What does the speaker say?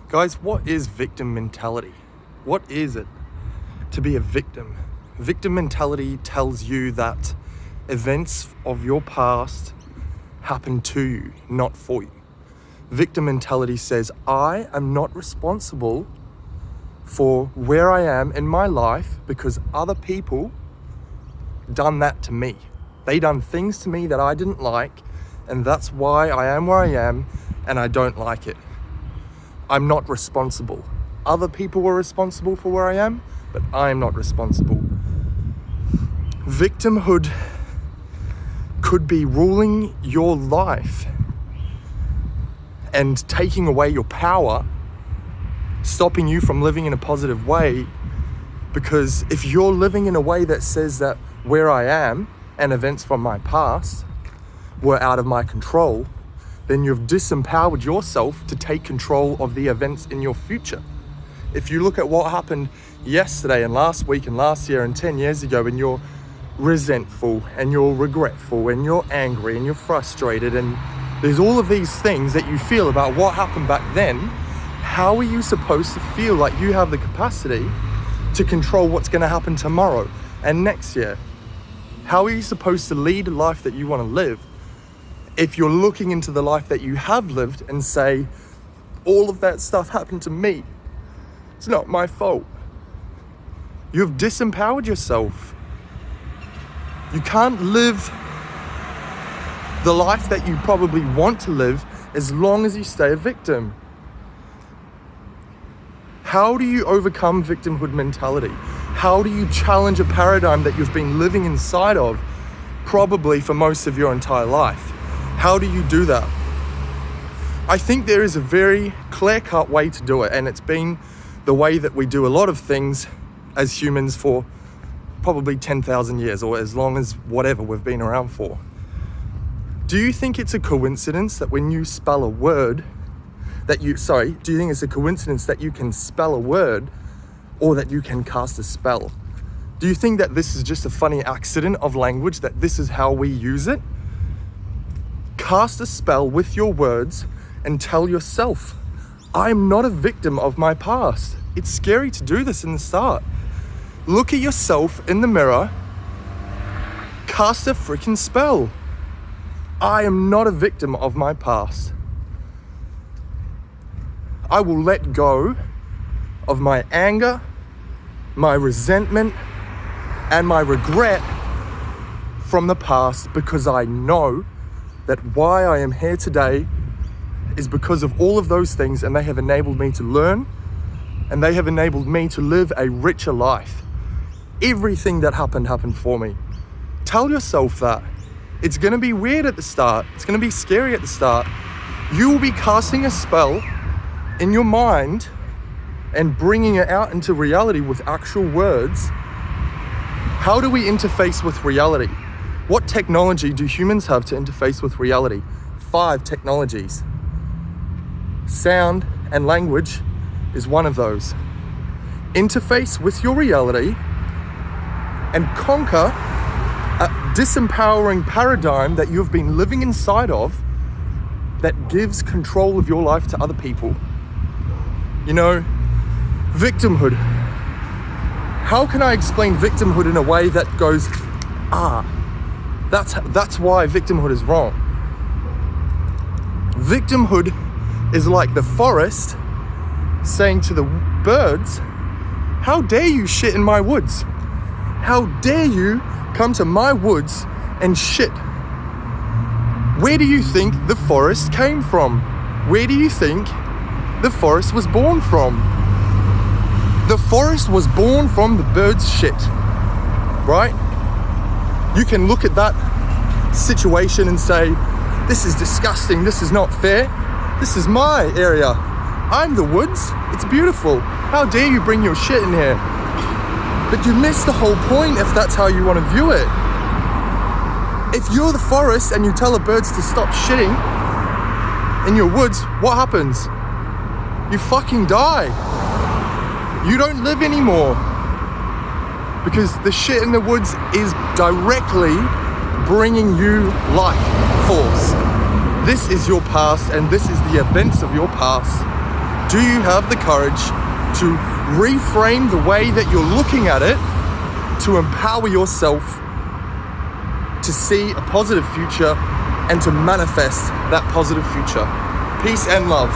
Guys, what is victim mentality? What is it to be a victim? Victim mentality tells you that events of your past happen to you, not for you. Victim mentality says, I am not responsible for where I am in my life because other people done that to me. They done things to me that I didn't like, and that's why I am where I am, and I don't like it. I'm not responsible. Other people were responsible for where I am, but I'm not responsible. Victimhood could be ruling your life and taking away your power, stopping you from living in a positive way, because if you're living in a way that says that where I am and events from my past were out of my control, then you've disempowered yourself to take control of the events in your future. If you look at what happened yesterday and last week and last year and 10 years ago, and you're resentful and you're regretful and you're angry and you're frustrated and there's all of these things that you feel about what happened back then, how are you supposed to feel like you have the capacity to control what's going to happen tomorrow and next year? How are you supposed to lead a life that you want to live if you're looking into the life that you have lived and say, all of that stuff happened to me, it's not my fault? You've disempowered yourself. You can't live the life that you probably want to live as long as you stay a victim. How do you overcome victimhood mentality? How do you challenge a paradigm that you've been living inside of probably for most of your entire life? How do you do that? I think there is a very clear-cut way to do it, and it's been the way that we do a lot of things as humans for probably 10,000 years, or as long as whatever we've been around for. Do you think it's a coincidence that when you spell a word do you think it's a coincidence that you can spell a word or that you can cast a spell? Do you think that this is just a funny accident of language, that this is how we use it? Cast a spell with your words and tell yourself, I'm not a victim of my past. It's scary to do this in the start. Look at yourself in the mirror, cast a freaking spell. I am not a victim of my past. I will let go of my anger, my resentment, and my regret from the past, because I know that why I am here today is because of all of those things, and they have enabled me to learn, and they have enabled me to live a richer life. Everything that happened for me. Tell yourself that. It's gonna be weird at the start. It's gonna be scary at the start. You will be casting a spell in your mind and bringing it out into reality with actual words. How do we interface with reality? What technology do humans have to interface with reality? 5 technologies. Sound and language is one of those. Interface with your reality and conquer a disempowering paradigm that you've been living inside of that gives control of your life to other people. You know, victimhood. How can I explain victimhood in a way that goes, that's why victimhood is wrong? Victimhood is like the forest saying to the birds, how dare you shit in my woods? How dare you come to my woods and shit? Where do you think the forest came from? Where do you think the forest was born from? The forest was born from the bird's shit, right? You can look at that situation and say, this is disgusting, this is not fair. This is my area. I'm the woods, it's beautiful. How dare you bring your shit in here? But you miss the whole point if that's how you want to view it. If you're the forest and you tell the birds to stop shitting in your woods, what happens? You fucking die. You don't live anymore. Because the shit in the woods is directly bringing you life force. This is your past, and this is the events of your past. Do you have the courage to reframe the way that you're looking at it to empower yourself to see a positive future and to manifest that positive future? Peace and love.